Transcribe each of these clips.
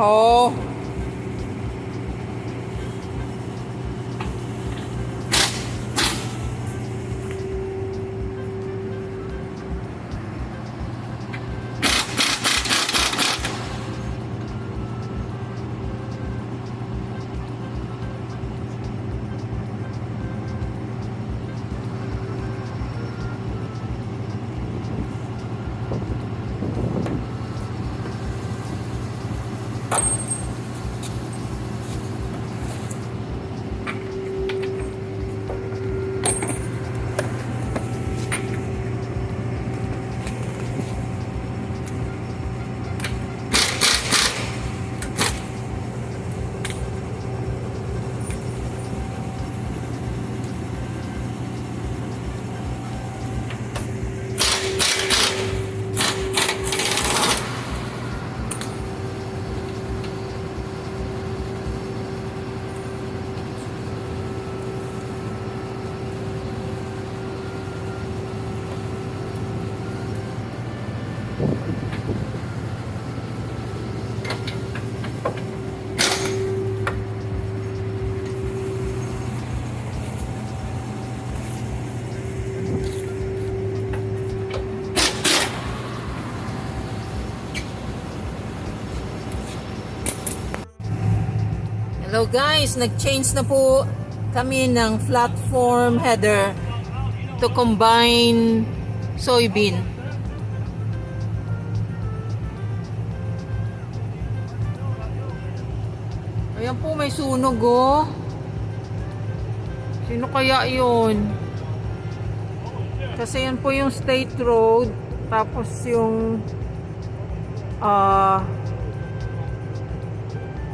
Oh. Hello guys, nag-change na po kami ng platform header to combine soybean. Ayan po, may sunog oh. Sino kaya yun? Kasi yan po yung state road, tapos yung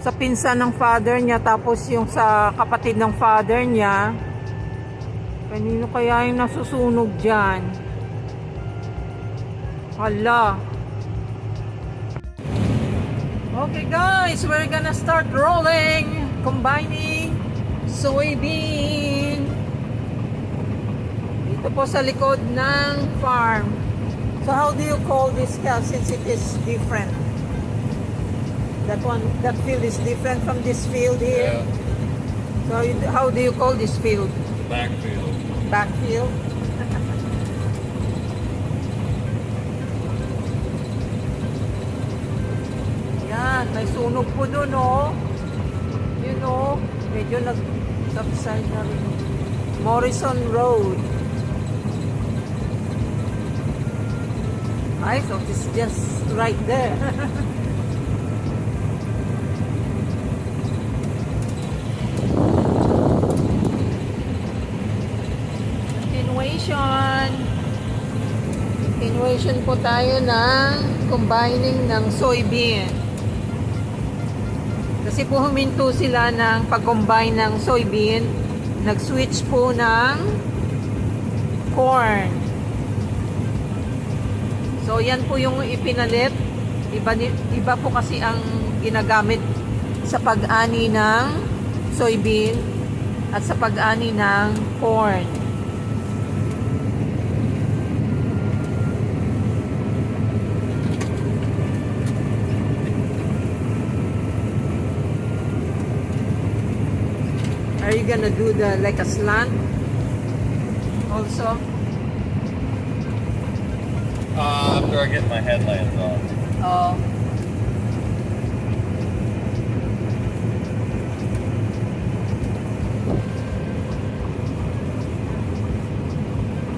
sa pinsan ng father niya, tapos yung sa kapatid ng father niya. Kanino kaya yung nasusunog dyan? Hala. Okay guys, we're gonna start rolling, combining soybean dito po sa likod ng farm. So how do you call this cow since it is different? That one, that field is different from this field here. Yeah. So how do you call this field? Backfield. Backfield. Yan, may sunog po dun oh. Yun oh, medyo nag-subside na rin. Morrison Road. Ay, so it's just right there. Continuation po tayo ng combining ng soybean. Kasi po huminto sila ng pag-combine ng soybean, nag-switch po ng corn. So yan po yung ipinalit. Iba po kasi ang ginagamit sa pag-ani ng soybean at sa pag-ani ng corn. Are you gonna do the like a slant also? After I get my headlamps on. Oh.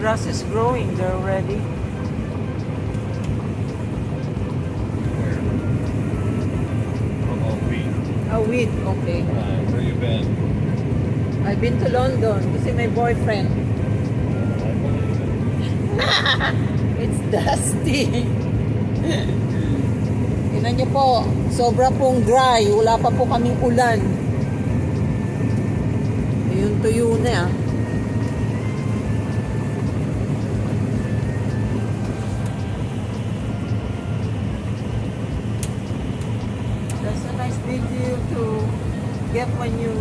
Grass is growing there already. Where? Oh, wheat. Oh, wheat, okay. Where you been? I've been to London kasi my boyfriend. I believe it. It's dusty. Tingnan niyo po, sobra pong dry. Wala pa po kaming ulan. Ayun, tuyo na ah. That's a nice video to get when you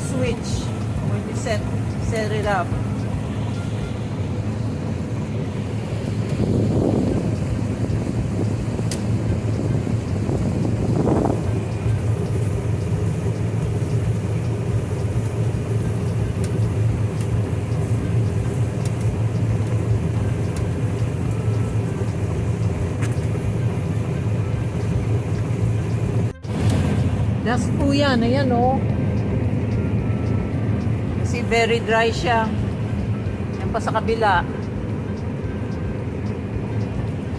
switch, when you set it up. Dust po yan. Ayan o. Kasi very dry siya. Yan pa sa kabila.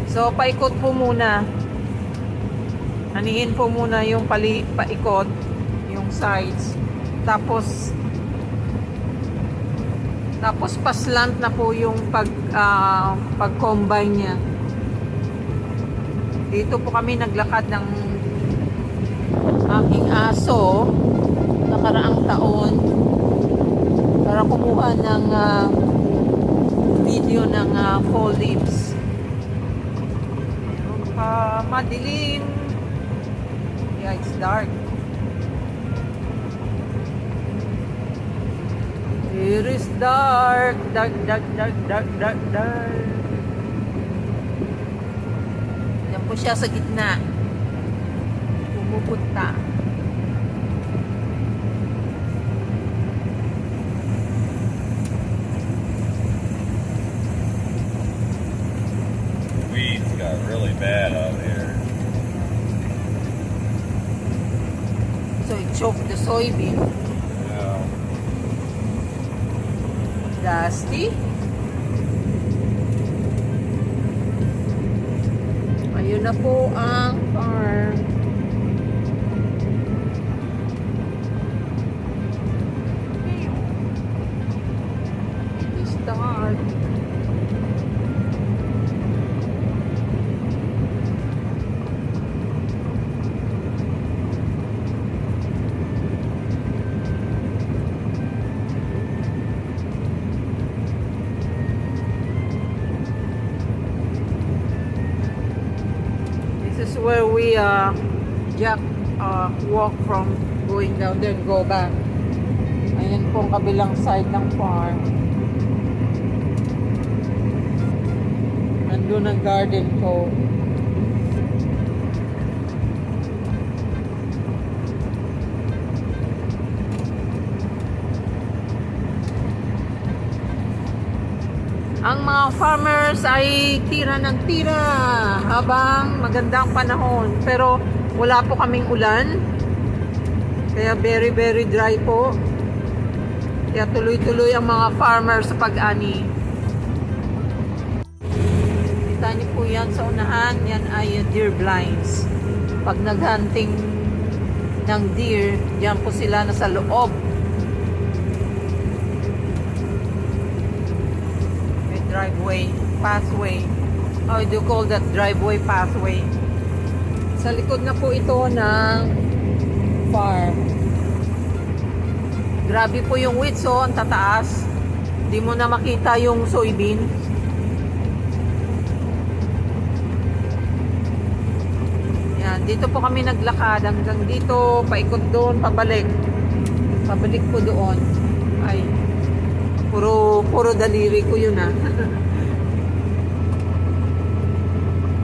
So, paikot po muna. Anihin po muna yung paikot. Yung sides. Tapos paslant na po yung pag-combine niya. Dito po kami naglakad ng aking aso nakaraang taon para kumuha ng video ng fall leaves. Madilim. Yeah, it's dark. It is dark, dark, dark, dark, dark, dark, dark. Yan po siya sa gitna. Pumupunta. Weeds got really bad out here. So it choked the soybean. Yeah. Dusty. Ayun na po ang farm. It is dark. This is where we walk from going down there and go back. Ayan po ang kabilang side ng farm. Nandun ang garden ko. Ang mga farmers ay tira ng tira habang magandang panahon. Pero wala po kaming ulan. Kaya very very dry po. Kaya tuloy-tuloy ang mga farmers sa pag-ani. Kita niyo po yan sa unahan. Yan ay deer blinds. Pag naghunting ng deer, diyan po sila nasa loob. Driveway, pathway. How do you call that? Driveway, pathway. Sa likod na po ito ng farm. Grabe po yung width, so ang tataas. Hindi mo na makita yung soybean. Yan, dito po kami naglakad hanggang dito, paikot doon, pabalik. Pabalik po doon. Ay, puro daliri ko yun ah.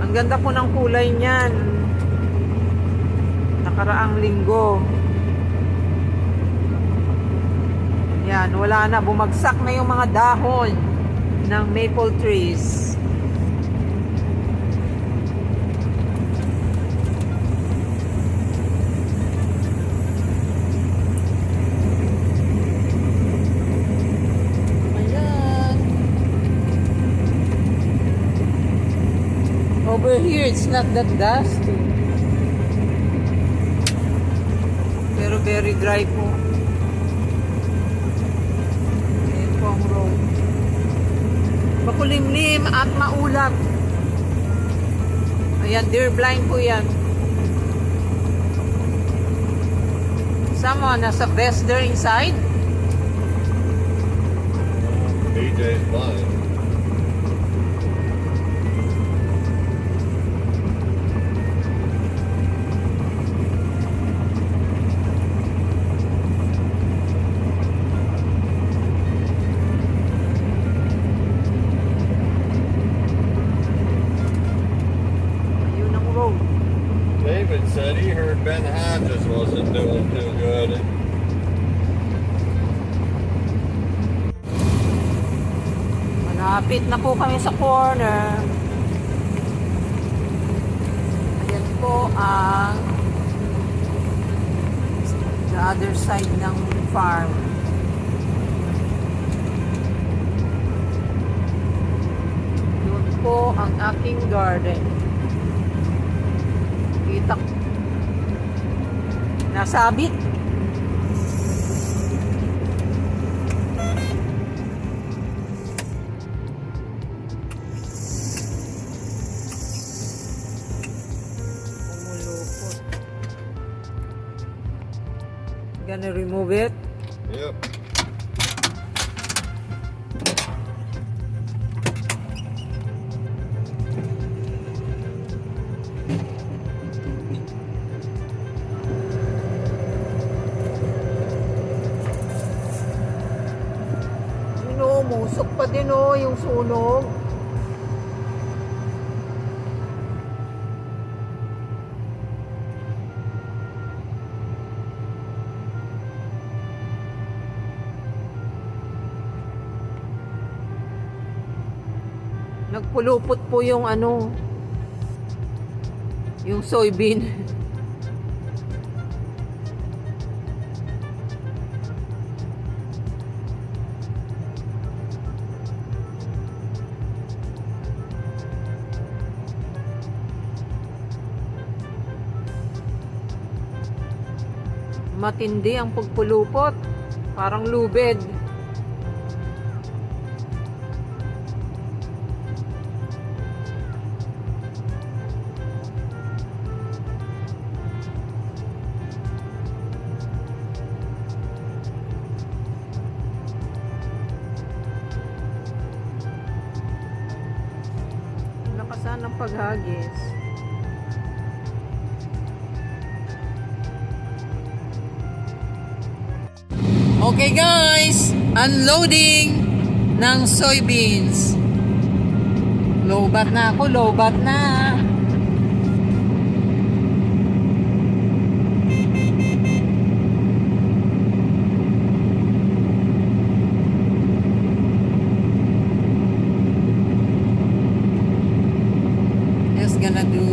Ang ganda po ng kulay niyan. Nakaraang linggo. Yan, wala na. Bumagsak na yung mga dahon ng maple trees. Over here, it's not that dusty. Pero very dry po. Ayan po ang road. Makulimlim at maulap. Ayan, deer blind po yan. Someone has a vest there inside. BJ's blind. David said he heard Ben Hodges wasn't doing too good. Malapit na po kami sa corner. Ayan po ang other side ng farm. Yun po ang aking garden. Kita ko. Nasabit. Pumulupot. Gonna remove it. Yep. Musok pa din yung sunog. Nagpulupot po yung yung soybean. Matindi ang pagpulupot. Parang lubid. Lakasan ng paghagis. Okay guys, unloading ng soybeans. Lobat na ako, lobat na. Just gonna do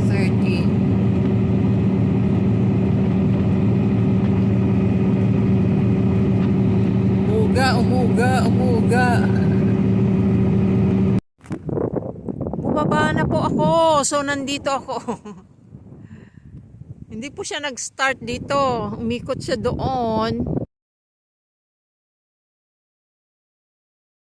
30. Umuga. Bumaba na po ako. So, nandito ako. Hindi po siya nag-start dito. Umikot siya doon.